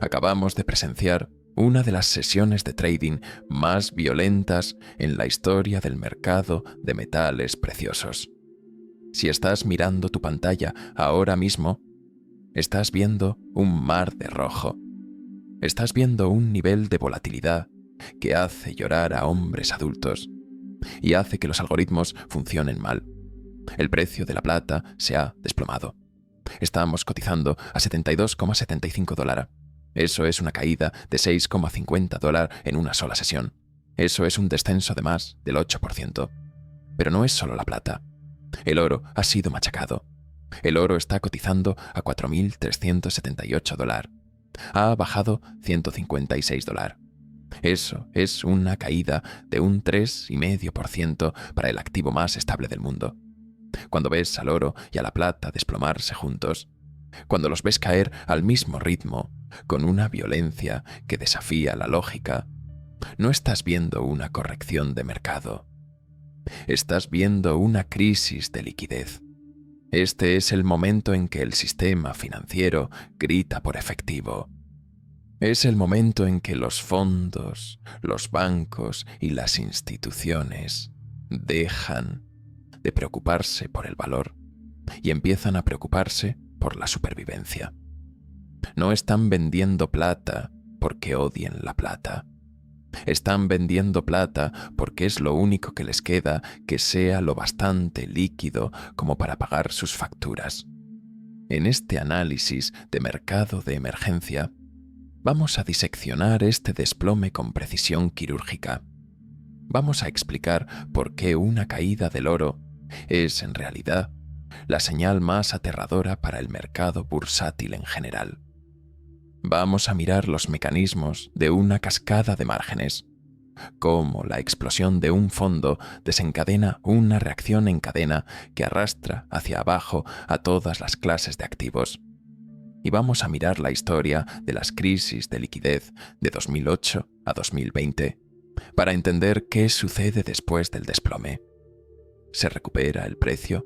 Acabamos de presenciar una de las sesiones de trading más violentas en la historia del mercado de metales preciosos. Si estás mirando tu pantalla ahora mismo, estás viendo un mar de rojo. Estás viendo un nivel de volatilidad que hace llorar a hombres adultos y hace que los algoritmos funcionen mal. El precio de la plata se ha desplomado. Estamos cotizando a $72,75. Eso es una caída de $6,50 en una sola sesión. Eso es un descenso de más del 8%. Pero no es solo la plata. El oro ha sido machacado. El oro está cotizando a $4.378. Ha bajado $156. Eso es una caída de un 3,5% para el activo más estable del mundo. Cuando ves al oro y a la plata desplomarse juntos, cuando los ves caer al mismo ritmo, con una violencia que desafía la lógica, no estás viendo una corrección de mercado. Estás viendo una crisis de liquidez. Este es el momento en que el sistema financiero grita por efectivo. Es el momento en que los fondos, los bancos y las instituciones dejan de preocuparse por el valor y empiezan a preocuparse por la supervivencia. No están vendiendo plata porque odien la plata. Están vendiendo plata porque es lo único que les queda que sea lo bastante líquido como para pagar sus facturas. En este análisis de mercado de emergencia, vamos a diseccionar este desplome con precisión quirúrgica. Vamos a explicar por qué una caída del oro es, en realidad, la señal más aterradora para el mercado bursátil en general. Vamos a mirar los mecanismos de una cascada de márgenes, cómo la explosión de un fondo desencadena una reacción en cadena que arrastra hacia abajo a todas las clases de activos. Y vamos a mirar la historia de las crisis de liquidez de 2008 a 2020 para entender qué sucede después del desplome. ¿Se recupera el precio?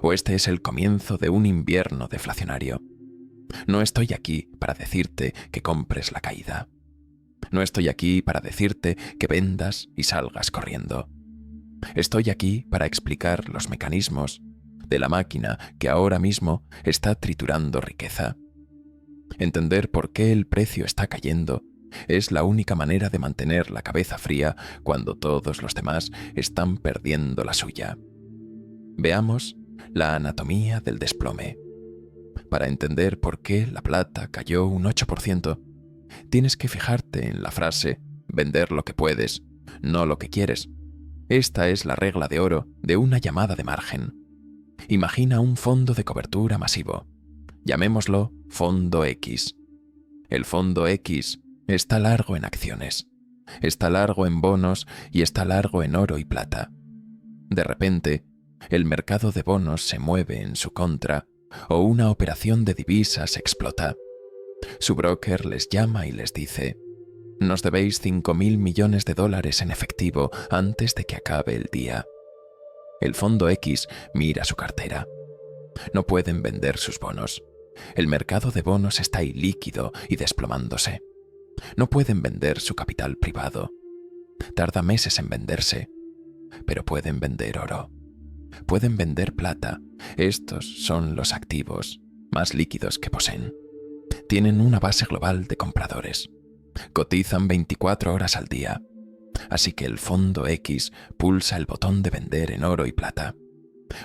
¿O este es el comienzo de un invierno deflacionario? No estoy aquí para decirte que compres la caída. No estoy aquí para decirte que vendas y salgas corriendo. Estoy aquí para explicar los mecanismos de la máquina que ahora mismo está triturando riqueza. Entender por qué el precio está cayendo es la única manera de mantener la cabeza fría cuando todos los demás están perdiendo la suya. Veamos la anatomía del desplome. Para entender por qué la plata cayó un 8%, tienes que fijarte en la frase «vender lo que puedes, no lo que quieres». Esta es la regla de oro de una llamada de margen. Imagina un fondo de cobertura masivo. Llamémoslo Fondo X. El Fondo X está largo en acciones, está largo en bonos y está largo en oro y plata. De repente, el mercado de bonos se mueve en su contra o una operación de divisas explota. Su broker les llama y les dice: «Nos debéis $5.000 millones en efectivo antes de que acabe el día». El Fondo X mira su cartera. No pueden vender sus bonos. El mercado de bonos está ilíquido y desplomándose. No pueden vender su capital privado. Tarda meses en venderse, pero pueden vender oro. Pueden vender plata. Estos son los activos más líquidos que poseen. Tienen una base global de compradores. Cotizan 24 horas al día. Así que el Fondo X pulsa el botón de vender en oro y plata.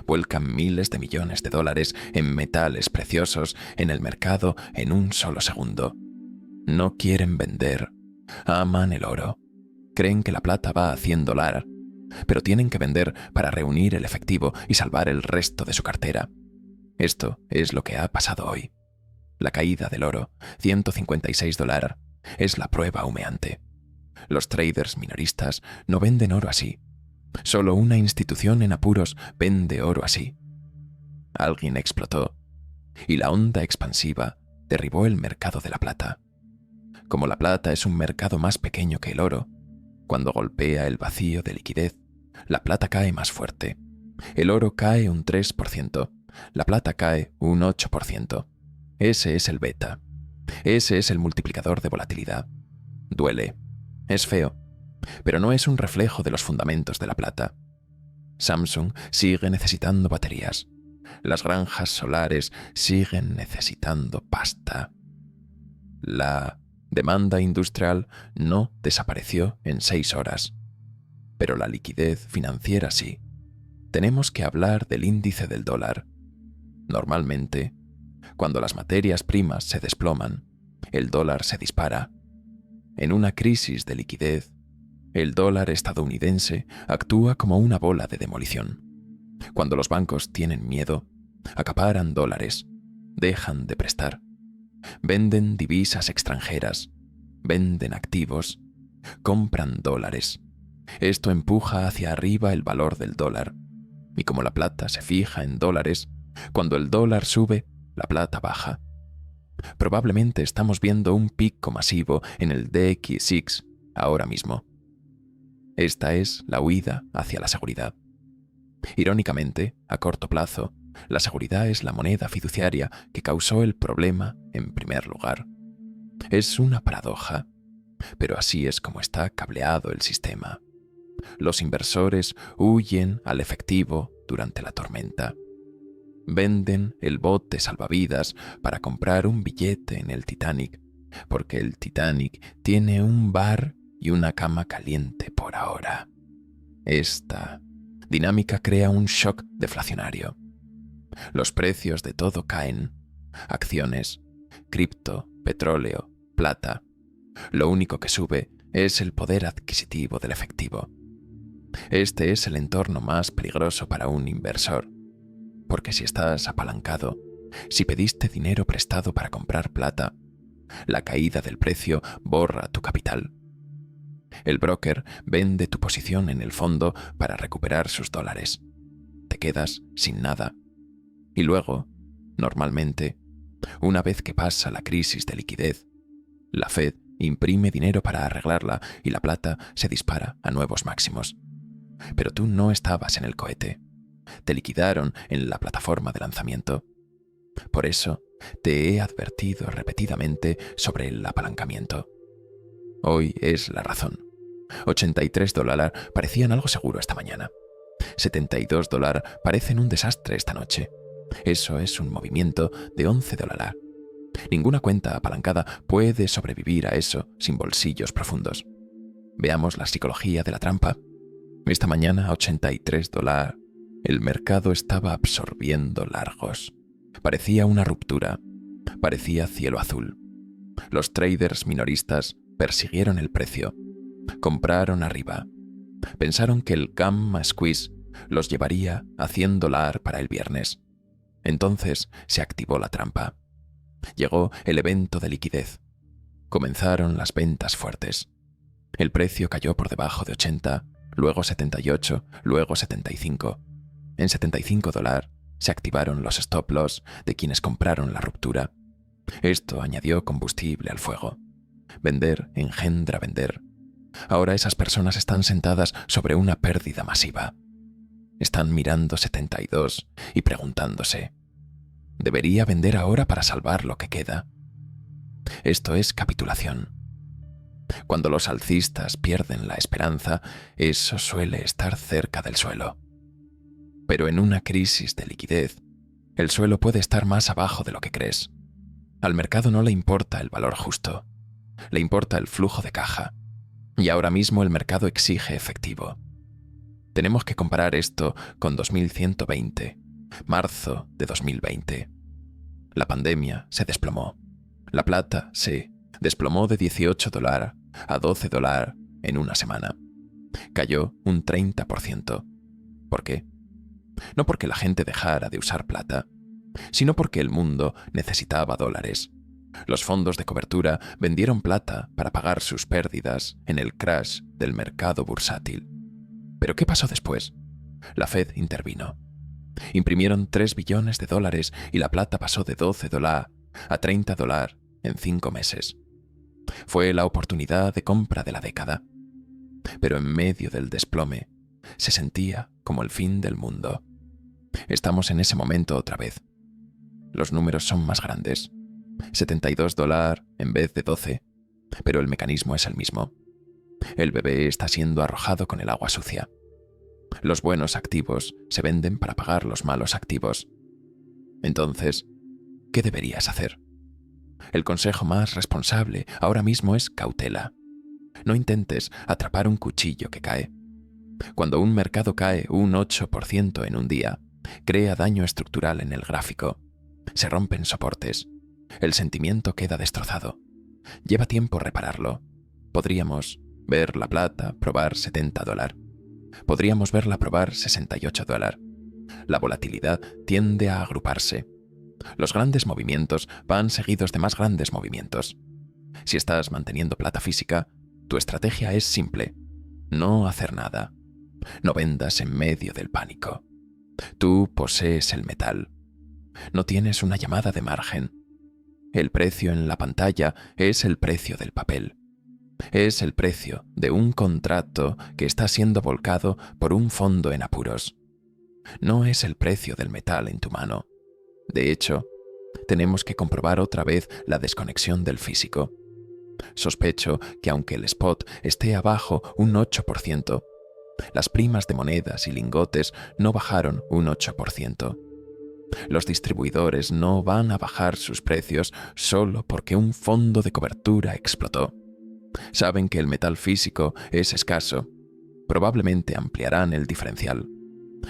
Vuelcan miles de millones de dólares en metales preciosos en el mercado en un solo segundo. No quieren vender. Aman el oro. Creen que la plata va a $100, pero tienen que vender para reunir el efectivo y salvar el resto de su cartera. Esto es lo que ha pasado hoy. La caída del oro, $156, es la prueba humeante. Los traders minoristas no venden oro así. Solo una institución en apuros vende oro así. Alguien explotó, y la onda expansiva derribó el mercado de la plata. Como la plata es un mercado más pequeño que el oro, cuando golpea el vacío de liquidez, la plata cae más fuerte. El oro cae un 3%, la plata cae un 8%. Ese es el beta. Ese es el multiplicador de volatilidad. Duele, es feo, pero no es un reflejo de los fundamentos de la plata. Samsung sigue necesitando baterías. Las granjas solares siguen necesitando pasta. La demanda industrial no desapareció en 6 horas, pero la liquidez financiera sí. Tenemos que hablar del índice del dólar. Normalmente, cuando las materias primas se desploman, el dólar se dispara. En una crisis de liquidez, el dólar estadounidense actúa como una bola de demolición. Cuando los bancos tienen miedo, acaparan dólares, dejan de prestar, venden divisas extranjeras, venden activos, compran dólares. Esto empuja hacia arriba el valor del dólar. Y como la plata se fija en dólares, cuando el dólar sube, la plata baja. Probablemente estamos viendo un pico masivo en el DXY ahora mismo. Esta es la huida hacia la seguridad. Irónicamente, a corto plazo, la seguridad es la moneda fiduciaria que causó el problema en primer lugar. Es una paradoja, pero así es como está cableado el sistema. Los inversores huyen al efectivo durante la tormenta. Venden el bote salvavidas para comprar un billete en el Titanic, porque el Titanic tiene un bar y una cama caliente por ahora. Esta dinámica crea un shock deflacionario. Los precios de todo caen. Acciones, cripto, petróleo, plata. Lo único que sube es el poder adquisitivo del efectivo. Este es el entorno más peligroso para un inversor, porque si estás apalancado, si pediste dinero prestado para comprar plata, la caída del precio borra tu capital. El broker vende tu posición en el fondo para recuperar sus dólares. Te quedas sin nada. Y luego, normalmente, una vez que pasa la crisis de liquidez, la Fed imprime dinero para arreglarla y la plata se dispara a nuevos máximos. Pero tú no estabas en el cohete. Te liquidaron en la plataforma de lanzamiento. Por eso, te he advertido repetidamente sobre el apalancamiento. Hoy es la razón. $83 parecían algo seguro esta mañana. $72 parecen un desastre esta noche. Eso es un movimiento de $11. Ninguna cuenta apalancada puede sobrevivir a eso sin bolsillos profundos. Veamos la psicología de la trampa. Esta mañana, $83. El mercado estaba absorbiendo largos. Parecía una ruptura. Parecía cielo azul. Los traders minoristas persiguieron el precio. Compraron arriba. Pensaron que el gamma squeeze los llevaría a $100 para el viernes. Entonces se activó la trampa. Llegó el evento de liquidez. Comenzaron las ventas fuertes. El precio cayó por debajo de 80, luego 78, luego 75. En $75 se activaron los stop loss de quienes compraron la ruptura. Esto añadió combustible al fuego. Vender engendra vender. Ahora esas personas están sentadas sobre una pérdida masiva. Están mirando 72 y preguntándose, ¿debería vender ahora para salvar lo que queda? Esto es capitulación. Cuando los alcistas pierden la esperanza, eso suele estar cerca del suelo. Pero en una crisis de liquidez, el suelo puede estar más abajo de lo que crees. Al mercado no le importa el valor justo, le importa el flujo de caja. Y ahora mismo el mercado exige efectivo. Tenemos que comparar esto con 2120, marzo de 2020. La pandemia se desplomó. La plata se desplomó de $18 a $12 en una semana. Cayó un 30%. ¿Por qué? No porque la gente dejara de usar plata, sino porque el mundo necesitaba dólares. Los fondos de cobertura vendieron plata para pagar sus pérdidas en el crash del mercado bursátil. ¿Pero qué pasó después? La Fed intervino. Imprimieron $3 billones y la plata pasó de $12 a $30 en 5 meses. Fue la oportunidad de compra de la década. Pero en medio del desplome, se sentía como el fin del mundo. Estamos en ese momento otra vez. Los números son más grandes. $72 en vez de 12, pero el mecanismo es el mismo. El bebé está siendo arrojado con el agua sucia. Los buenos activos se venden para pagar los malos activos. Entonces, ¿qué deberías hacer? El consejo más responsable ahora mismo es cautela. No intentes atrapar un cuchillo que cae. Cuando un mercado cae un 8% en un día, crea daño estructural en el gráfico. Se rompen soportes. El sentimiento queda destrozado. Lleva tiempo repararlo. Podríamos ver la plata probar $70. Podríamos verla probar $68. La volatilidad tiende a agruparse. Los grandes movimientos van seguidos de más grandes movimientos. Si estás manteniendo plata física, tu estrategia es simple: no hacer nada. No vendas en medio del pánico. Tú posees el metal. No tienes una llamada de margen. El precio en la pantalla es el precio del papel. Es el precio de un contrato que está siendo volcado por un fondo en apuros. No es el precio del metal en tu mano. De hecho, tenemos que comprobar otra vez la desconexión del físico. Sospecho que aunque el spot esté abajo un 8%, las primas de monedas y lingotes no bajaron un 8%. Los distribuidores no van a bajar sus precios solo porque un fondo de cobertura explotó. Saben que el metal físico es escaso. Probablemente ampliarán el diferencial.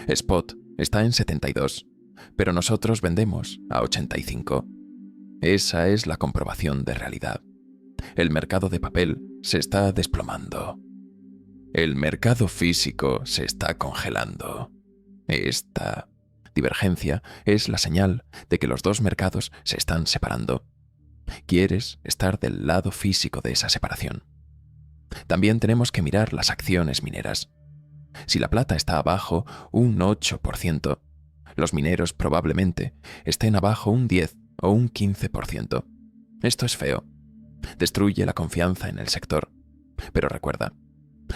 Spot está en 72, pero nosotros vendemos a 85. Esa es la comprobación de realidad. El mercado de papel se está desplomando. El mercado físico se está congelando. Esta divergencia es la señal de que los dos mercados se están separando. Quieres estar del lado físico de esa separación. También tenemos que mirar las acciones mineras. Si la plata está abajo un 8%, los mineros probablemente estén abajo un 10 o un 15%. Esto es feo. Destruye la confianza en el sector. Pero recuerda,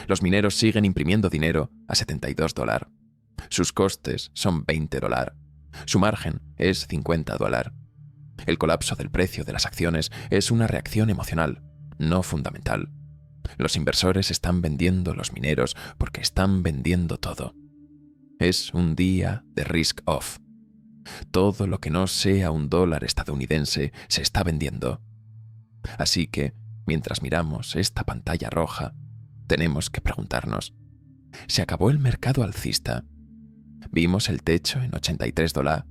los mineros siguen imprimiendo dinero a $72. Sus costes son $20. Su margen es $50. El colapso del precio de las acciones es una reacción emocional, no fundamental. Los inversores están vendiendo los mineros porque están vendiendo todo. Es un día de risk off. Todo lo que no sea un dólar estadounidense se está vendiendo. Así que, mientras miramos esta pantalla roja, tenemos que preguntarnos: ¿se acabó el mercado alcista? ¿Vimos el techo en $83?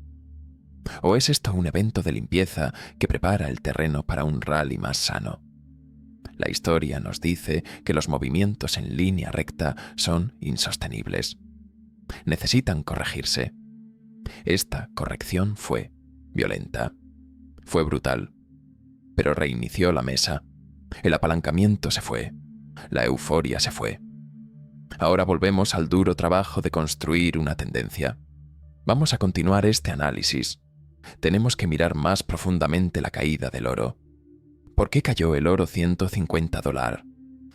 ¿O es esto un evento de limpieza que prepara el terreno para un rally más sano? La historia nos dice que los movimientos en línea recta son insostenibles. Necesitan corregirse. Esta corrección fue violenta. Fue brutal. Pero reinició la mesa. El apalancamiento se fue. La euforia se fue. Ahora volvemos al duro trabajo de construir una tendencia. Vamos a continuar este análisis. Tenemos que mirar más profundamente la caída del oro. ¿Por qué cayó el oro $150?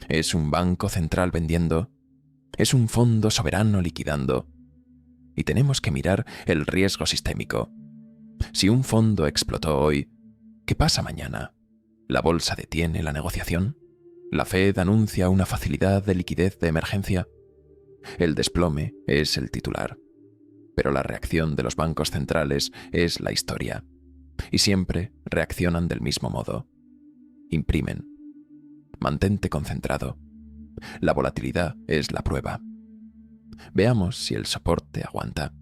¿Es un banco central vendiendo? ¿Es un fondo soberano liquidando? Y tenemos que mirar el riesgo sistémico. Si un fondo explotó hoy, ¿qué pasa mañana? ¿La bolsa detiene la negociación? ¿La Fed anuncia una facilidad de liquidez de emergencia? El desplome es el titular, pero la reacción de los bancos centrales es la historia, y siempre reaccionan del mismo modo. Imprimen. Mantente concentrado. La volatilidad es la prueba. Veamos si el soporte aguanta.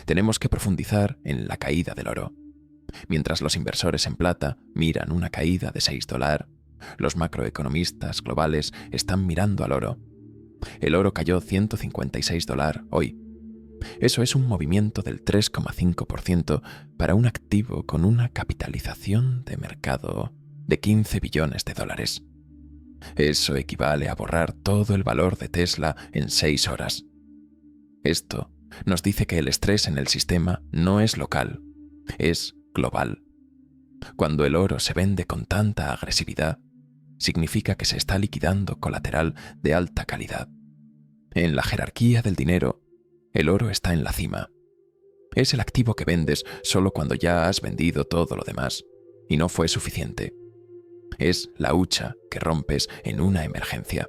Tenemos que profundizar en la caída del oro. Mientras los inversores en plata miran una caída de $6, los macroeconomistas globales están mirando al oro. El oro cayó $156 hoy. Eso es un movimiento del 3,5% para un activo con una capitalización de mercado de $15 billones. Eso equivale a borrar todo el valor de Tesla en 6 horas. Esto nos dice que el estrés en el sistema no es local, es global. Cuando el oro se vende con tanta agresividad, significa que se está liquidando colateral de alta calidad. En la jerarquía del dinero, el oro está en la cima. Es el activo que vendes solo cuando ya has vendido todo lo demás. y no fue suficiente. Es la hucha que rompes en una emergencia.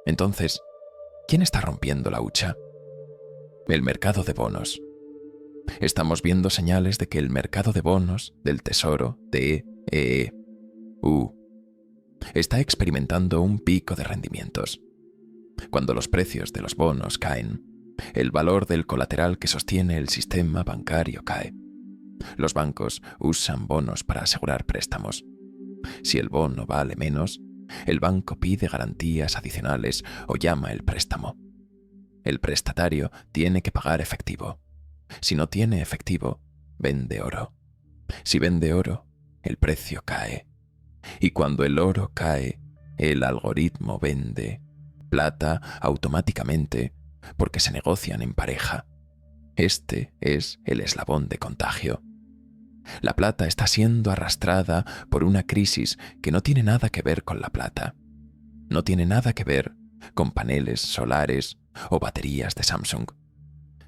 Entonces, ¿quién está rompiendo la hucha? El mercado de bonos. Estamos viendo señales de que el mercado de bonos del Tesoro de EU está experimentando un pico de rendimientos. Cuando los precios de los bonos caen, el valor del colateral que sostiene el sistema bancario cae. Los bancos usan bonos para asegurar préstamos. Si el bono vale menos, el banco pide garantías adicionales o llama el préstamo. El prestatario tiene que pagar efectivo. Si no tiene efectivo, vende oro. Si vende oro, el precio cae. Y cuando el oro cae, el algoritmo vende plata automáticamente porque se negocian en pareja. Este es el eslabón de contagio. La plata está siendo arrastrada por una crisis que no tiene nada que ver con la plata. No tiene nada que ver con paneles solares o baterías de Samsung.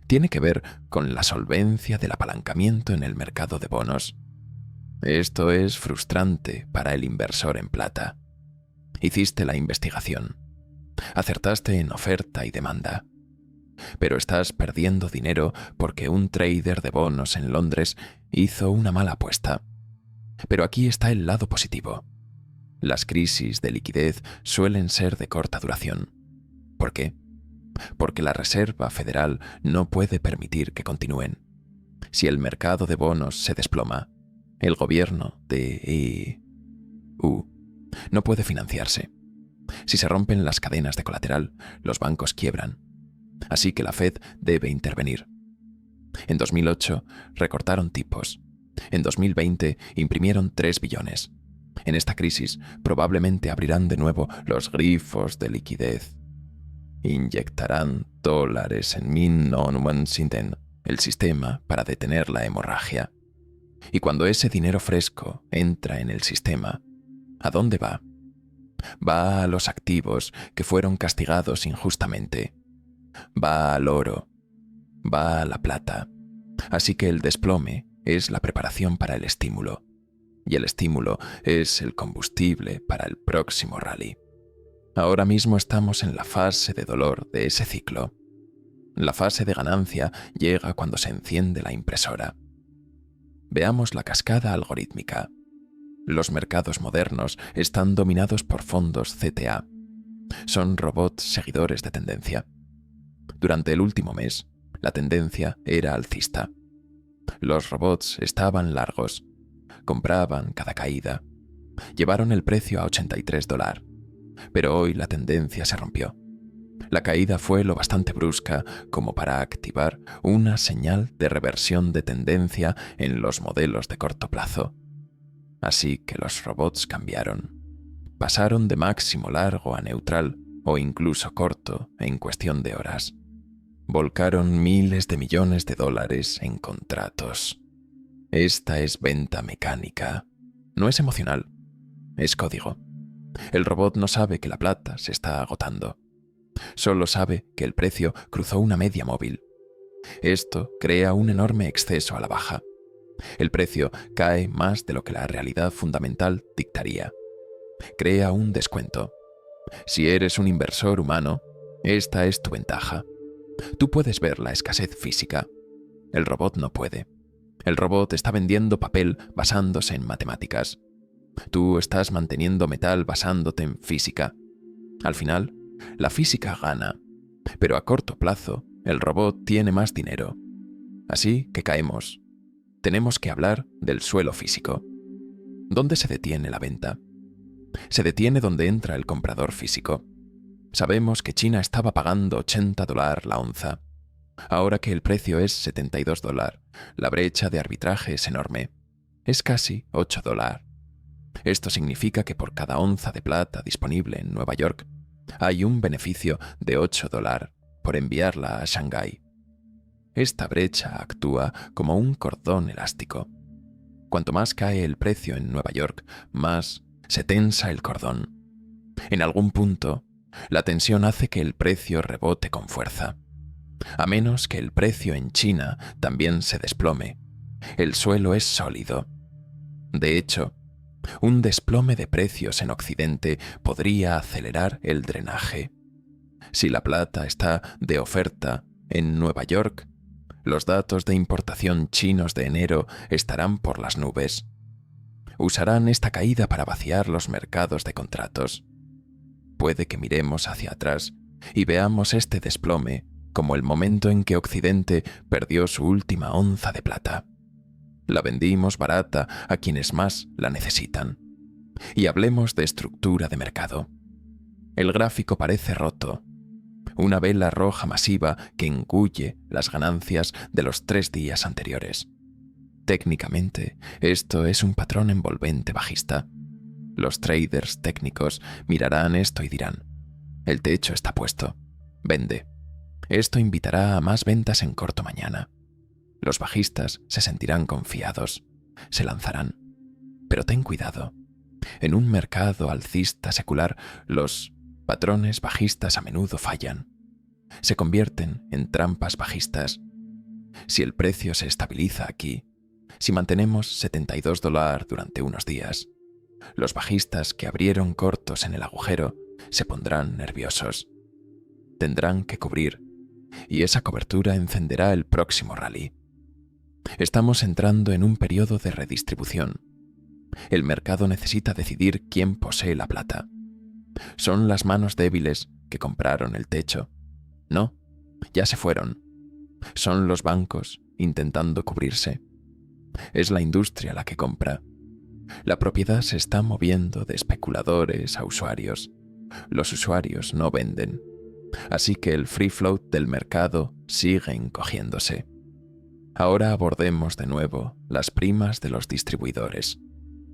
Tiene que ver con la solvencia del apalancamiento en el mercado de bonos. Esto es frustrante para el inversor en plata. Hiciste la investigación. Acertaste en oferta y demanda. Pero estás perdiendo dinero porque un trader de bonos en Londres hizo una mala apuesta. Pero aquí está el lado positivo. Las crisis de liquidez suelen ser de corta duración. ¿Por qué? Porque la Reserva Federal no puede permitir que continúen. Si el mercado de bonos se desploma, el gobierno de EU no puede financiarse. Si se rompen las cadenas de colateral, los bancos quiebran. Así que la Fed debe intervenir. En 2008 recortaron tipos. En 2020 imprimieron 3 billones. En esta crisis probablemente abrirán de nuevo los grifos de liquidez. Inyectarán dólares en el sistema para detener la hemorragia. Y cuando ese dinero fresco entra en el sistema, ¿a dónde va? Va a los activos que fueron castigados injustamente. Va al oro. Va a la plata. Así que el desplome es la preparación para el estímulo. Y el estímulo es el combustible para el próximo rally. Ahora mismo estamos en la fase de dolor de ese ciclo. La fase de ganancia llega cuando se enciende la impresora. Veamos la cascada algorítmica. Los mercados modernos están dominados por fondos CTA. Son robots seguidores de tendencia. Durante el último mes, la tendencia era alcista. Los robots estaban largos. Compraban cada caída. Llevaron el precio a $83. Pero hoy la tendencia se rompió. La caída fue lo bastante brusca como para activar una señal de reversión de tendencia en los modelos de corto plazo. Así que los robots cambiaron. Pasaron de máximo largo a neutral o incluso corto en cuestión de horas. Volcaron miles de millones de dólares en contratos. Esta es venta mecánica. No es emocional. Es código. El robot no sabe que la plata se está agotando. Solo sabe que el precio cruzó una media móvil. Esto crea un enorme exceso a la baja. El precio cae más de lo que la realidad fundamental dictaría. Crea un descuento. Si eres un inversor humano, esta es tu ventaja. Tú puedes ver la escasez física. El robot no puede. El robot está vendiendo papel basándose en matemáticas. Tú estás manteniendo metal basándote en física. Al final, la física gana, pero a corto plazo, el robot tiene más dinero. Así que caemos. Tenemos que hablar del suelo físico. ¿Dónde se detiene la venta? Se detiene donde entra el comprador físico. Sabemos que China estaba pagando $80 la onza. Ahora que el precio es $72, la brecha de arbitraje es enorme. Es casi $8. Esto significa que por cada onza de plata disponible en Nueva York, hay un beneficio de $8 por enviarla a Shanghái. Esta brecha actúa como un cordón elástico. Cuanto más cae el precio en Nueva York, más se tensa el cordón. En algún punto, la tensión hace que el precio rebote con fuerza. A menos que el precio en China también se desplome. El suelo es sólido. De hecho, un desplome de precios en Occidente podría acelerar el drenaje. Si la plata está de oferta en Nueva York, los datos de importación chinos de enero estarán por las nubes. Usarán esta caída para vaciar los mercados de contratos. Puede que miremos hacia atrás y veamos este desplome como el momento en que Occidente perdió su última onza de plata. La vendimos barata a quienes más la necesitan. Y hablemos de estructura de mercado. El gráfico parece roto. Una vela roja masiva que engulle las ganancias de los 3 días anteriores. Técnicamente, esto es un patrón envolvente bajista. Los traders técnicos mirarán esto y dirán: el techo está puesto. Vende. Esto invitará a más ventas en corto mañana. Los bajistas se sentirán confiados. Se lanzarán. Pero ten cuidado. En un mercado alcista secular, los patrones bajistas a menudo fallan. Se convierten en trampas bajistas. Si el precio se estabiliza aquí, si mantenemos $72 durante unos días, los bajistas que abrieron cortos en el agujero se pondrán nerviosos. Tendrán que cubrir, y esa cobertura encenderá el próximo rally. Estamos entrando en un periodo de redistribución. El mercado necesita decidir quién posee la plata. ¿Son las manos débiles que compraron el techo? No, ya se fueron. Son los bancos intentando cubrirse. Es la industria la que compra. La propiedad se está moviendo de especuladores a usuarios. Los usuarios no venden. Así que el free float del mercado sigue encogiéndose. Ahora abordemos de nuevo las primas de los distribuidores.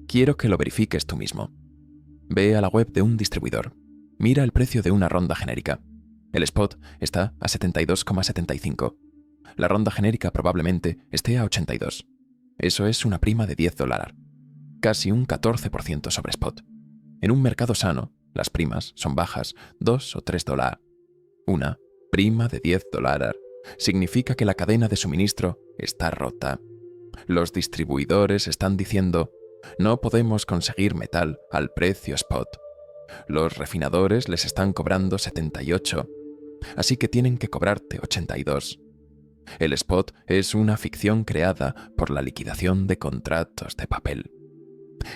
Quiero que lo verifiques tú mismo. Ve a la web de un distribuidor. Mira el precio de una ronda genérica. El spot está a 72,75. La ronda genérica probablemente esté a 82. Eso es una prima de $10, casi un 14% sobre spot. En un mercado sano, las primas son bajas, $2 o $3. Una prima de $10 significa que la cadena de suministro está rota. Los distribuidores están diciendo: no podemos conseguir metal al precio spot. Los refinadores les están cobrando 78, así que tienen que cobrarte 82. El spot es una ficción creada por la liquidación de contratos de papel.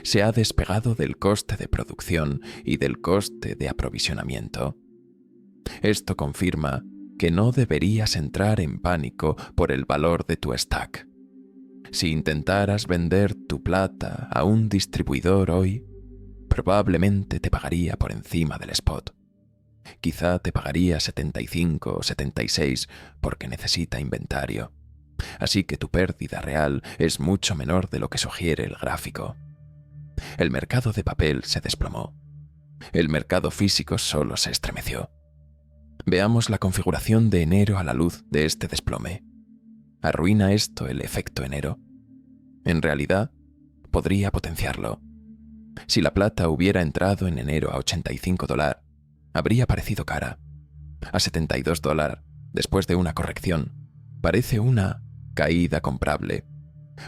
Se ha despegado del coste de producción y del coste de aprovisionamiento. Esto confirma que no deberías entrar en pánico por el valor de tu stack. Si intentaras vender tu plata a un distribuidor hoy, probablemente te pagaría por encima del spot. Quizá te pagaría 75 o 76 porque necesita inventario. Así que tu pérdida real es mucho menor de lo que sugiere el gráfico. El mercado de papel se desplomó. El mercado físico solo se estremeció. Veamos la configuración de enero a la luz de este desplome. ¿Arruina esto el efecto enero? En realidad, podría potenciarlo. Si la plata hubiera entrado en enero a $85, habría parecido cara. A $72, después de una corrección, parece una caída comprable.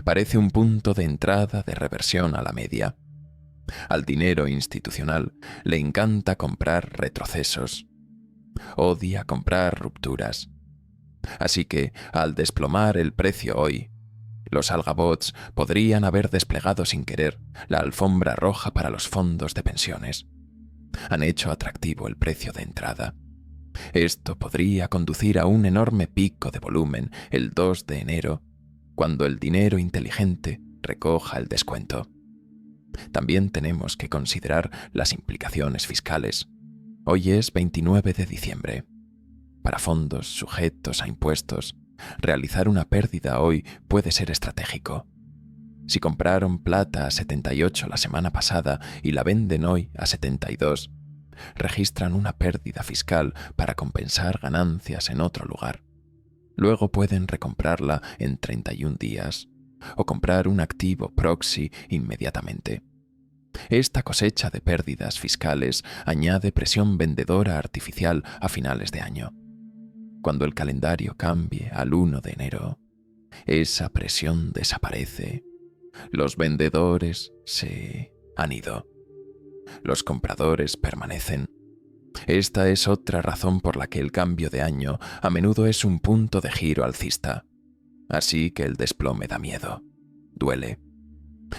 Parece un punto de entrada de reversión a la media. Al dinero institucional le encanta comprar retrocesos. Odia comprar rupturas. Así que, al desplomar el precio hoy, los algabots podrían haber desplegado sin querer la alfombra roja para los fondos de pensiones. Han hecho atractivo el precio de entrada. Esto podría conducir a un enorme pico de volumen el 2 de enero, cuando el dinero inteligente recoja el descuento. También tenemos que considerar las implicaciones fiscales. Hoy es 29 de diciembre. Para fondos sujetos a impuestos, realizar una pérdida hoy puede ser estratégico. Si compraron plata a 78 la semana pasada y la venden hoy a 72, registran una pérdida fiscal para compensar ganancias en otro lugar. Luego pueden recomprarla en 31 días o comprar un activo proxy inmediatamente. Esta cosecha de pérdidas fiscales añade presión vendedora artificial a finales de año. Cuando el calendario cambie al 1 de enero, esa presión desaparece Los vendedores se han ido. Los compradores permanecen. Esta es otra razón por la que el cambio de año a menudo es un punto de giro alcista. Así que el desplome da miedo. Duele.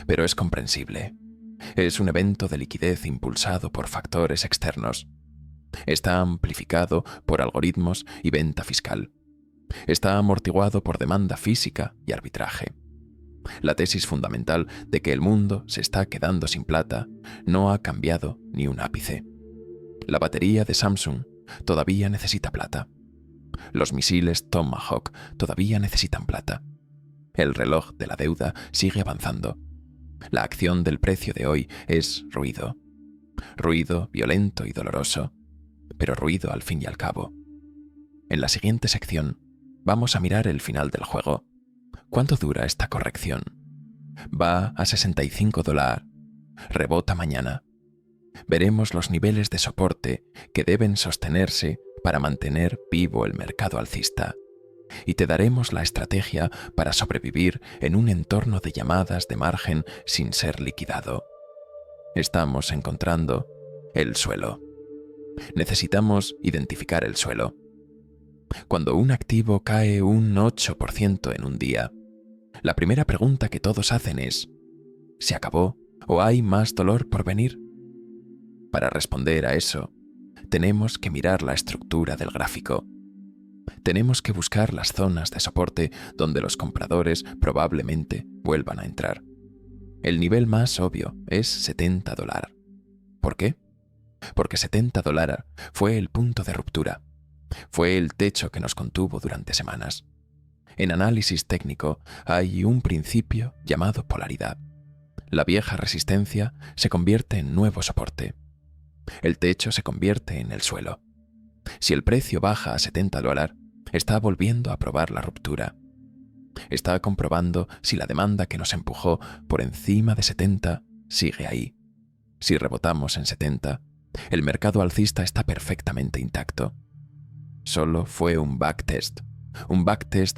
Pero es comprensible. Es un evento de liquidez impulsado por factores externos. Está amplificado por algoritmos y venta fiscal. Está amortiguado por demanda física y arbitraje. La tesis fundamental de que el mundo se está quedando sin plata no ha cambiado ni un ápice. La batería de Samsung todavía necesita plata. Los misiles Tomahawk todavía necesitan plata. El reloj de la deuda sigue avanzando. La acción del precio de hoy es ruido. Ruido violento y doloroso, pero ruido al fin y al cabo. En la siguiente sección vamos a mirar el final del juego. ¿Cuánto dura esta corrección? Va a $65. Rebota mañana. Veremos los niveles de soporte que deben sostenerse para mantener vivo el mercado alcista. Y te daremos la estrategia para sobrevivir en un entorno de llamadas de margen sin ser liquidado. Estamos encontrando el suelo. Necesitamos identificar el suelo. Cuando un activo cae un 8% en un día, la primera pregunta que todos hacen es: ¿se acabó o hay más dolor por venir? Para responder a eso, tenemos que mirar la estructura del gráfico. Tenemos que buscar las zonas de soporte donde los compradores probablemente vuelvan a entrar. El nivel más obvio es $70. ¿Por qué? Porque $70 fue el punto de ruptura. Fue el techo que nos contuvo durante semanas. En análisis técnico hay un principio llamado polaridad. La vieja resistencia se convierte en nuevo soporte. El techo se convierte en el suelo. Si el precio baja a $70, está volviendo a probar la ruptura. Está comprobando si la demanda que nos empujó por encima de 70 sigue ahí. Si rebotamos en 70, el mercado alcista está perfectamente intacto. Solo fue un backtest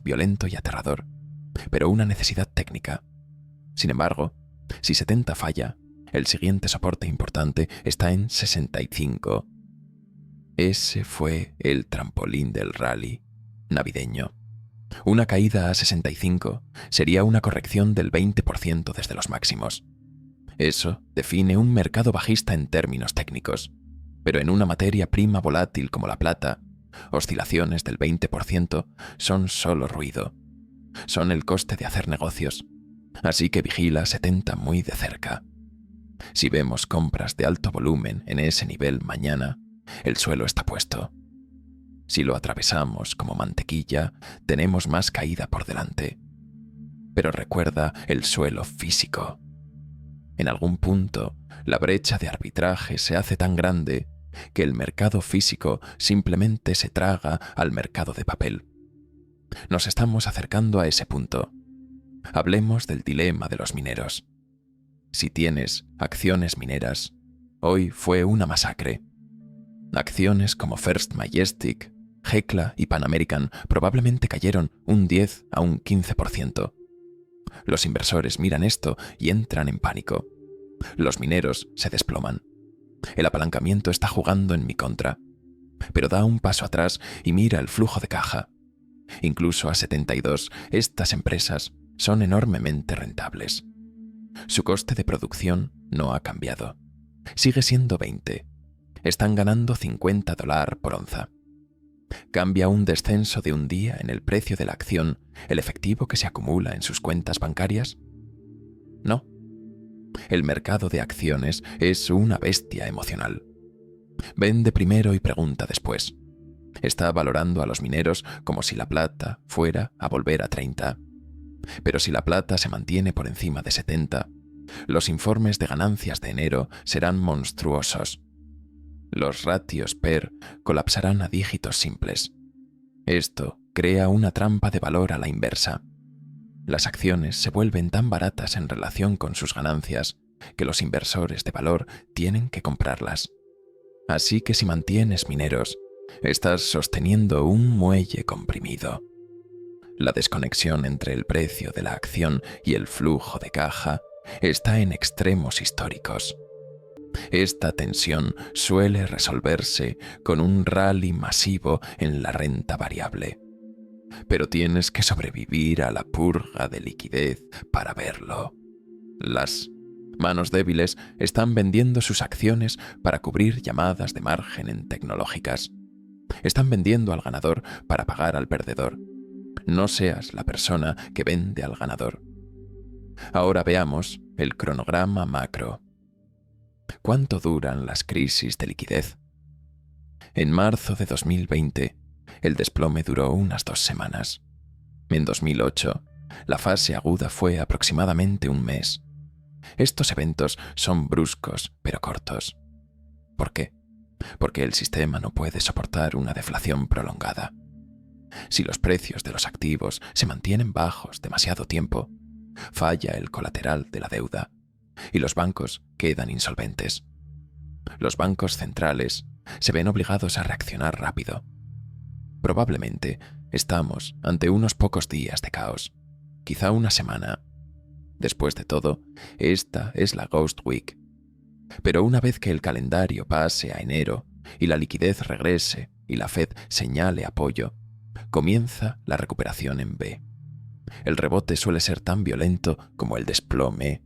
violento y aterrador, pero una necesidad técnica. Sin embargo, si 70 falla, el siguiente soporte importante está en 65. Ese fue el trampolín del rally navideño. Una caída a 65 sería una corrección del 20% desde los máximos. Eso define un mercado bajista en términos técnicos, pero en una materia prima volátil como la plata, oscilaciones del 20% son solo ruido. Son el coste de hacer negocios, así que vigila 70 muy de cerca. Si vemos compras de alto volumen en ese nivel mañana, el suelo está puesto. Si lo atravesamos como mantequilla, tenemos más caída por delante. Pero recuerda el suelo físico. En algún punto, la brecha de arbitraje se hace tan grande que el mercado físico simplemente se traga al mercado de papel. Nos estamos acercando a ese punto. Hablemos del dilema de los mineros. Si tienes acciones mineras, hoy fue una masacre. Acciones como First Majestic, Hecla y Pan American probablemente cayeron un 10 a un 15%. Los inversores miran esto y entran en pánico. Los mineros se desploman. El apalancamiento está jugando en mi contra. Pero da un paso atrás y mira el flujo de caja. Incluso a 72, estas empresas son enormemente rentables. Su coste de producción no ha cambiado. Sigue siendo 20. Están ganando $50 por onza. ¿Cambia un descenso de un día en el precio de la acción el efectivo que se acumula en sus cuentas bancarias? No. El mercado de acciones es una bestia emocional. Vende primero y pregunta después. Está valorando a los mineros como si la plata fuera a volver a 30. Pero si la plata se mantiene por encima de 70, los informes de ganancias de enero serán monstruosos. Los ratios PER colapsarán a dígitos simples. Esto crea una trampa de valor a la inversa. Las acciones se vuelven tan baratas en relación con sus ganancias que los inversores de valor tienen que comprarlas. Así que si mantienes mineros, estás sosteniendo un muelle comprimido. La desconexión entre el precio de la acción y el flujo de caja está en extremos históricos. Esta tensión suele resolverse con un rally masivo en la renta variable. Pero tienes que sobrevivir a la purga de liquidez para verlo. Las manos débiles están vendiendo sus acciones para cubrir llamadas de margen en tecnológicas. Están vendiendo al ganador para pagar al perdedor. No seas la persona que vende al ganador. Ahora veamos el cronograma macro. ¿Cuánto duran las crisis de liquidez? En marzo de 2020, el desplome duró unas 2 semanas. En 2008, la fase aguda fue aproximadamente un mes. Estos eventos son bruscos, pero cortos. ¿Por qué? Porque el sistema no puede soportar una deflación prolongada. Si los precios de los activos se mantienen bajos demasiado tiempo, falla el colateral de la deuda y los bancos quedan insolventes. Los bancos centrales se ven obligados a reaccionar rápido. Probablemente estamos ante unos pocos días de caos, quizá una semana. Después de todo, esta es la Ghost Week. Pero una vez que el calendario pase a enero y la liquidez regrese y la Fed señale apoyo, comienza la recuperación en V. El rebote suele ser tan violento como el desplome.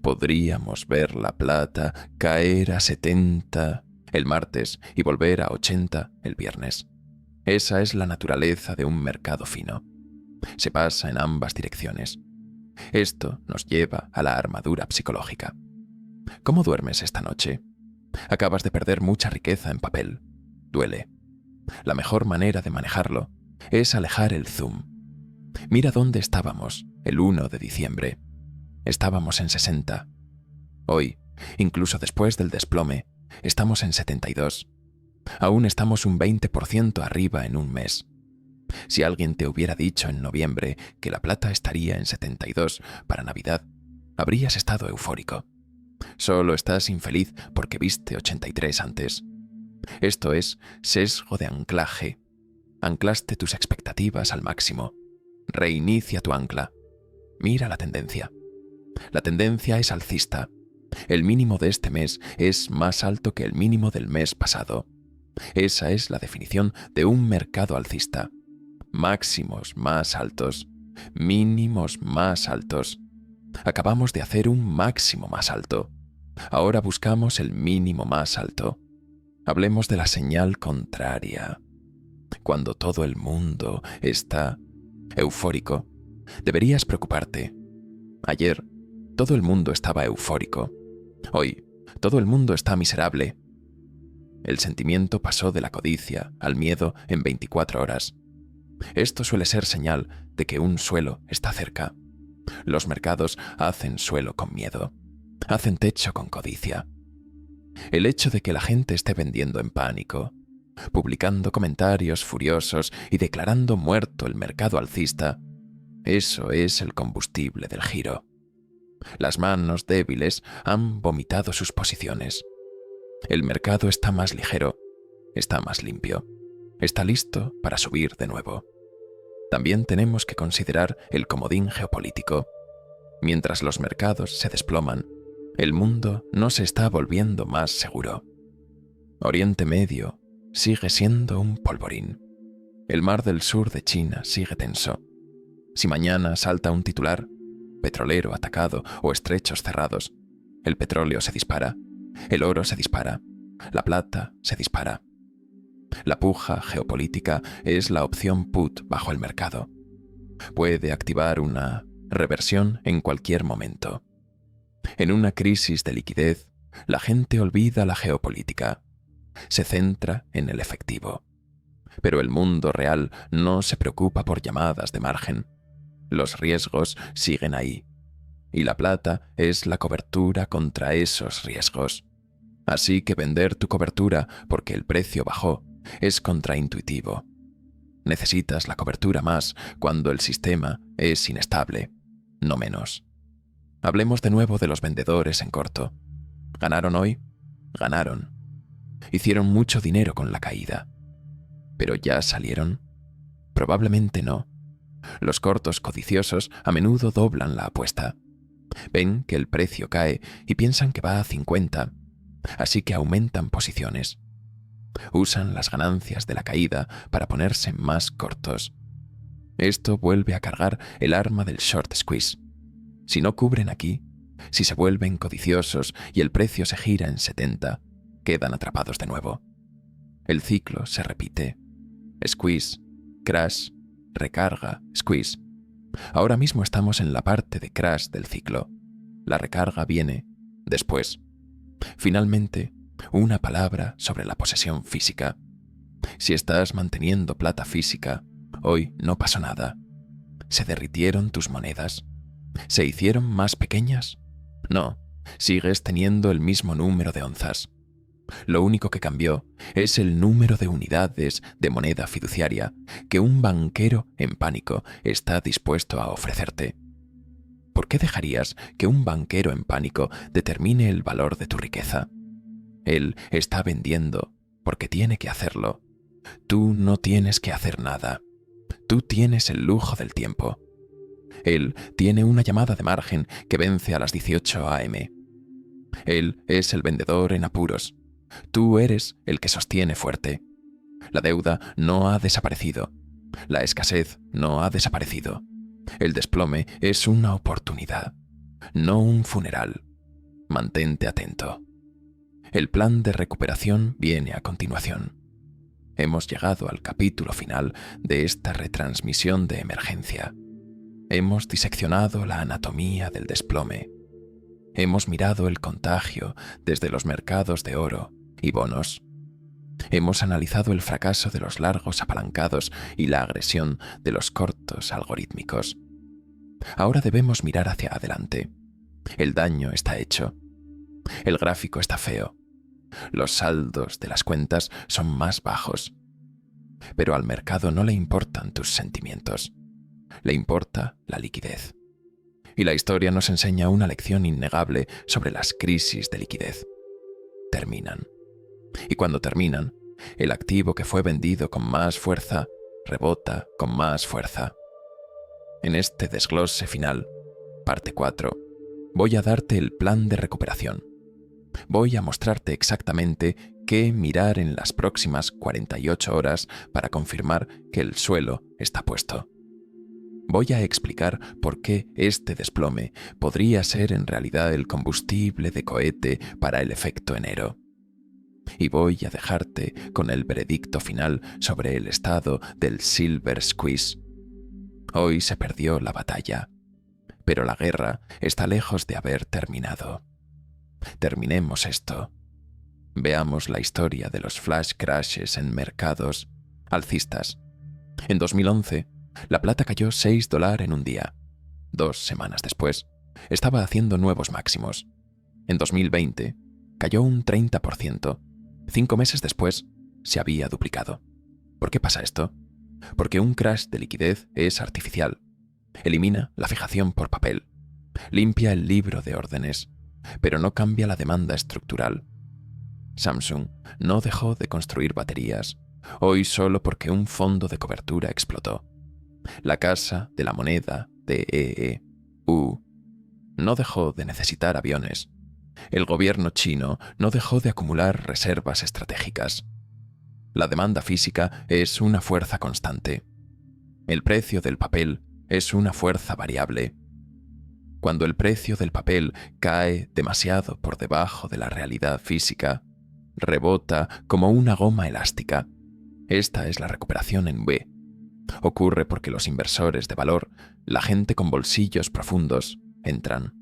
Podríamos ver la plata caer a 70 el martes y volver a 80 el viernes. Esa es la naturaleza de un mercado fino. Se pasa en ambas direcciones. Esto nos lleva a la armadura psicológica. ¿Cómo duermes esta noche? Acabas de perder mucha riqueza en papel. Duele. La mejor manera de manejarlo es alejar el zoom. Mira dónde estábamos el 1 de diciembre. Estábamos en 60. Hoy, incluso después del desplome, estamos en 72. Aún estamos un 20% arriba en un mes. Si alguien te hubiera dicho en noviembre que la plata estaría en 72 para Navidad, habrías estado eufórico. Solo estás infeliz porque viste 83 antes. Esto es sesgo de anclaje. Anclaste tus expectativas al máximo. Reinicia tu ancla. Mira la tendencia. La tendencia es alcista. El mínimo de este mes es más alto que el mínimo del mes pasado. Esa es la definición de un mercado alcista. Máximos más altos, mínimos más altos. Acabamos de hacer un máximo más alto. Ahora buscamos el mínimo más alto. Hablemos de la señal contraria. Cuando todo el mundo está eufórico, deberías preocuparte. Ayer, todo el mundo estaba eufórico. Hoy, todo el mundo está miserable. El sentimiento pasó de la codicia al miedo en 24 horas. Esto suele ser señal de que un suelo está cerca. Los mercados hacen suelo con miedo, hacen techo con codicia. El hecho de que la gente esté vendiendo en pánico, publicando comentarios furiosos y declarando muerto el mercado alcista, eso es el combustible del giro. Las manos débiles han vomitado sus posiciones. El mercado está más ligero, está más limpio. Está listo para subir de nuevo. También tenemos que considerar el comodín geopolítico. Mientras los mercados se desploman, el mundo no se está volviendo más seguro. Oriente Medio sigue siendo un polvorín. El mar del sur de China sigue tenso. Si mañana salta un titular, petrolero atacado o estrechos cerrados, el petróleo se dispara, el oro se dispara, la plata se dispara. La puja geopolítica es la opción put bajo el mercado. Puede activar una reversión en cualquier momento. En una crisis de liquidez, la gente olvida la geopolítica. Se centra en el efectivo. Pero el mundo real no se preocupa por llamadas de margen. Los riesgos siguen ahí. Y la plata es la cobertura contra esos riesgos. Así que vender tu cobertura porque el precio bajó es contraintuitivo. Necesitas la cobertura más cuando el sistema es inestable, no menos. Hablemos de nuevo de los vendedores en corto. ¿Ganaron hoy? Ganaron. Hicieron mucho dinero con la caída. ¿Pero ya salieron? Probablemente no. Los cortos codiciosos a menudo doblan la apuesta. Ven que el precio cae y piensan que va a 50, así que aumentan posiciones. Usan las ganancias de la caída para ponerse más cortos. Esto vuelve a cargar el arma del short squeeze. Si no cubren aquí, si se vuelven codiciosos y el precio se gira en 70, quedan atrapados de nuevo. El ciclo se repite. Squeeze, crash, recarga, squeeze. Ahora mismo estamos en la parte de crash del ciclo. La recarga viene después. Finalmente, una palabra sobre la posesión física. Si estás manteniendo plata física, hoy no pasó nada. ¿Se derritieron tus monedas? ¿Se hicieron más pequeñas? No, sigues teniendo el mismo número de onzas. Lo único que cambió es el número de unidades de moneda fiduciaria que un banquero en pánico está dispuesto a ofrecerte. ¿Por qué dejarías que un banquero en pánico determine el valor de tu riqueza? Él está vendiendo porque tiene que hacerlo. Tú no tienes que hacer nada. Tú tienes el lujo del tiempo. Él tiene una llamada de margen que vence a las 18 a.m. Él es el vendedor en apuros. Tú eres el que sostiene fuerte. La deuda no ha desaparecido. La escasez no ha desaparecido. El desplome es una oportunidad, no un funeral. Mantente atento. El plan de recuperación viene a continuación. Hemos llegado al capítulo final de esta retransmisión de emergencia. Hemos diseccionado la anatomía del desplome. Hemos mirado el contagio desde los mercados de oro y bonos. Hemos analizado el fracaso de los largos apalancados y la agresión de los cortos algorítmicos. Ahora debemos mirar hacia adelante. El daño está hecho. El gráfico está feo. Los saldos de las cuentas son más bajos. Pero al mercado no le importan tus sentimientos. Le importa la liquidez. Y la historia nos enseña una lección innegable sobre las crisis de liquidez. Terminan. Y cuando terminan, el activo que fue vendido con más fuerza rebota con más fuerza. En este desglose final, parte 4, voy a darte el plan de recuperación. Voy a mostrarte exactamente qué mirar en las próximas 48 horas para confirmar que el suelo está puesto. Voy a explicar por qué este desplome podría ser en realidad el combustible de cohete para el efecto enero. Y voy a dejarte con el veredicto final sobre el estado del Silver Squeeze. Hoy se perdió la batalla, pero la guerra está lejos de haber terminado. Terminemos esto. Veamos la historia de los flash crashes en mercados alcistas. En 2011, la plata cayó $6 en un día. 2 semanas después, estaba haciendo nuevos máximos. En 2020, cayó un 30%. 5 meses después, se había duplicado. ¿Por qué pasa esto? Porque un crash de liquidez es artificial. Elimina la fijación por papel. Limpia el libro de órdenes, pero no cambia la demanda estructural. Samsung no dejó de construir baterías, hoy solo porque un fondo de cobertura explotó. La Casa de la Moneda de EU no dejó de necesitar aviones. El gobierno chino no dejó de acumular reservas estratégicas. La demanda física es una fuerza constante. El precio del papel es una fuerza variable. Cuando el precio del papel cae demasiado por debajo de la realidad física, rebota como una goma elástica. Esta es la recuperación en V. Ocurre porque los inversores de valor, la gente con bolsillos profundos, entran.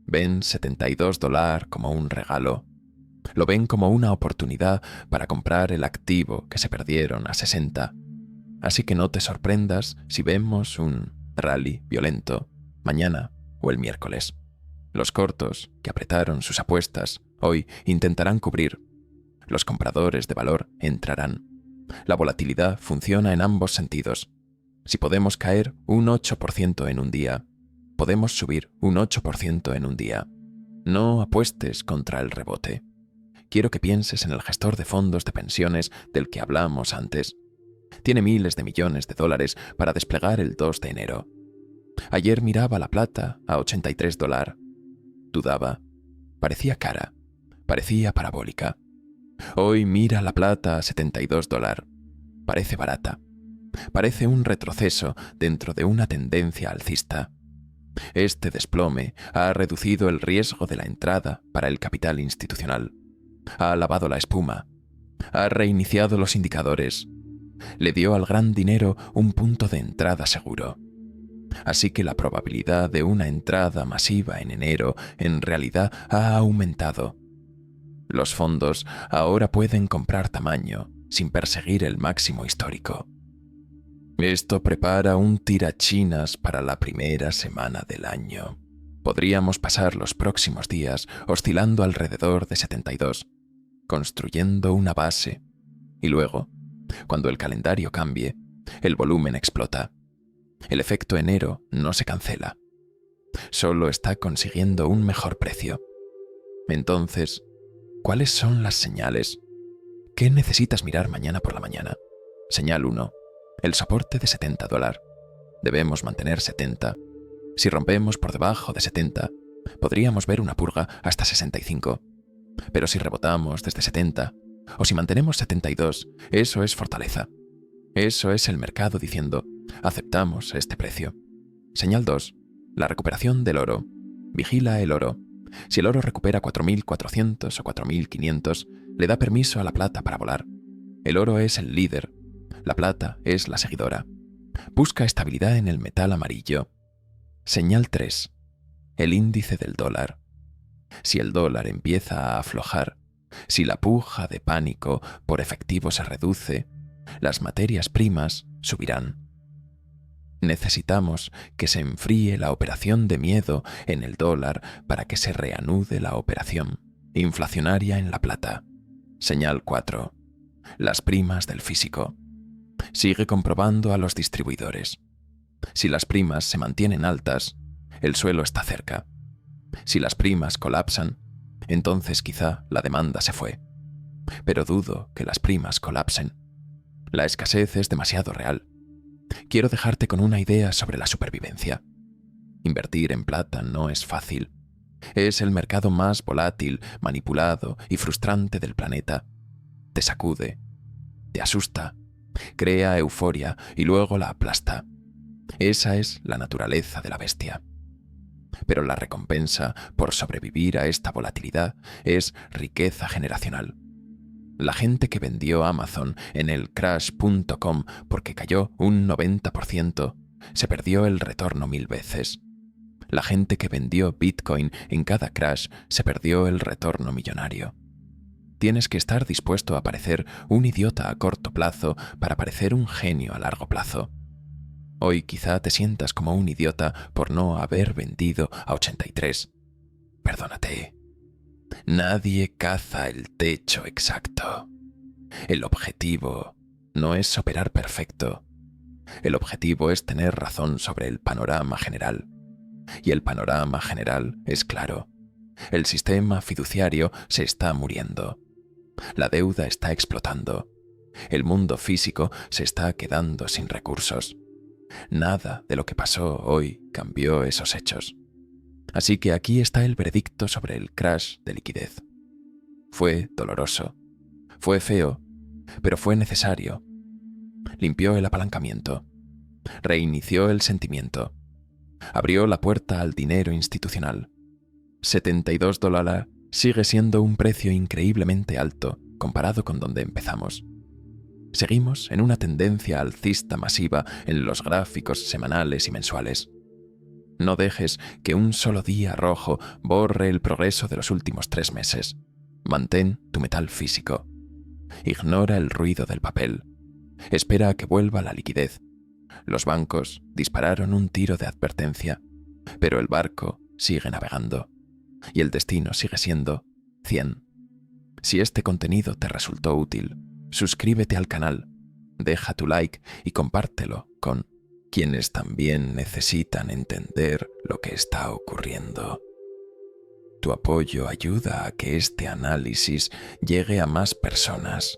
Ven $72 como un regalo. Lo ven como una oportunidad para comprar el activo que se perdieron a 60. Así que no te sorprendas si vemos un rally violento mañana o el miércoles. Los cortos, que apretaron sus apuestas, hoy intentarán cubrir. Los compradores de valor entrarán. La volatilidad funciona en ambos sentidos. Si podemos caer un 8% en un día, podemos subir un 8% en un día. No apuestes contra el rebote. Quiero que pienses en el gestor de fondos de pensiones del que hablamos antes. Tiene miles de millones de dólares para desplegar el 2 de enero. Ayer miraba la plata a $83. Dudaba. Parecía cara. Parecía parabólica. Hoy mira la plata a $72. Parece barata. Parece un retroceso dentro de una tendencia alcista. Este desplome ha reducido el riesgo de la entrada para el capital institucional. Ha lavado la espuma. Ha reiniciado los indicadores. Le dio al gran dinero un punto de entrada seguro. Así que la probabilidad de una entrada masiva en enero en realidad ha aumentado. Los fondos ahora pueden comprar tamaño sin perseguir el máximo histórico. Esto prepara un tirachinas para la primera semana del año. Podríamos pasar los próximos días oscilando alrededor de 72, construyendo una base, y luego, cuando el calendario cambie, el volumen explota. El efecto enero no se cancela. Solo está consiguiendo un mejor precio. Entonces, ¿cuáles son las señales? ¿Qué necesitas mirar mañana por la mañana? Señal 1. El soporte de $70. Debemos mantener 70. Si rompemos por debajo de 70, podríamos ver una purga hasta 65. Pero si rebotamos desde 70, o si mantenemos 72, eso es fortaleza. Eso es el mercado diciendo, aceptamos este precio. Señal 2. La recuperación del oro. Vigila el oro. Si el oro recupera 4.400 o 4.500, le da permiso a la plata para volar. El oro es el líder. La plata es la seguidora. Busca estabilidad en el metal amarillo. Señal 3. El índice del dólar. Si el dólar empieza a aflojar, si la puja de pánico por efectivo se reduce, las materias primas subirán. Necesitamos que se enfríe la operación de miedo en el dólar para que se reanude la operación inflacionaria en la plata. Señal 4. Las primas del físico. Sigue comprobando a los distribuidores. Si las primas se mantienen altas, el suelo está cerca. Si las primas colapsan, entonces quizá la demanda se fue. Pero dudo que las primas colapsen. La escasez es demasiado real. Quiero dejarte con una idea sobre la supervivencia. Invertir en plata no es fácil. Es el mercado más volátil, manipulado y frustrante del planeta. Te sacude, te asusta, crea euforia y luego la aplasta. Esa es la naturaleza de la bestia. Pero la recompensa por sobrevivir a esta volatilidad es riqueza generacional. La gente que vendió Amazon en el crash.com porque cayó un 90%, se perdió el retorno 1000 veces. La gente que vendió Bitcoin en cada crash se perdió el retorno millonario. Tienes que estar dispuesto a parecer un idiota a corto plazo para parecer un genio a largo plazo. Hoy quizá te sientas como un idiota por no haber vendido a 83. Perdónate. Nadie caza el techo exacto. El objetivo no es operar perfecto. El objetivo es tener razón sobre el panorama general. Y el panorama general es claro. El sistema fiduciario se está muriendo. La deuda está explotando. El mundo físico se está quedando sin recursos. Nada de lo que pasó hoy cambió esos hechos. Así que aquí está el veredicto sobre el crash de liquidez. Fue doloroso, fue feo, pero fue necesario. Limpió el apalancamiento, reinició el sentimiento, abrió la puerta al dinero institucional. $72 sigue siendo un precio increíblemente alto comparado con donde empezamos. Seguimos en una tendencia alcista masiva en los gráficos semanales y mensuales. No dejes que un solo día rojo borre el progreso de los últimos 3 meses. Mantén tu metal físico. Ignora el ruido del papel. Espera a que vuelva la liquidez. Los bancos dispararon un tiro de advertencia, pero el barco sigue navegando. Y el destino sigue siendo 100. Si este contenido te resultó útil, suscríbete al canal, deja tu like y compártelo con quienes también necesitan entender lo que está ocurriendo. Tu apoyo ayuda a que este análisis llegue a más personas.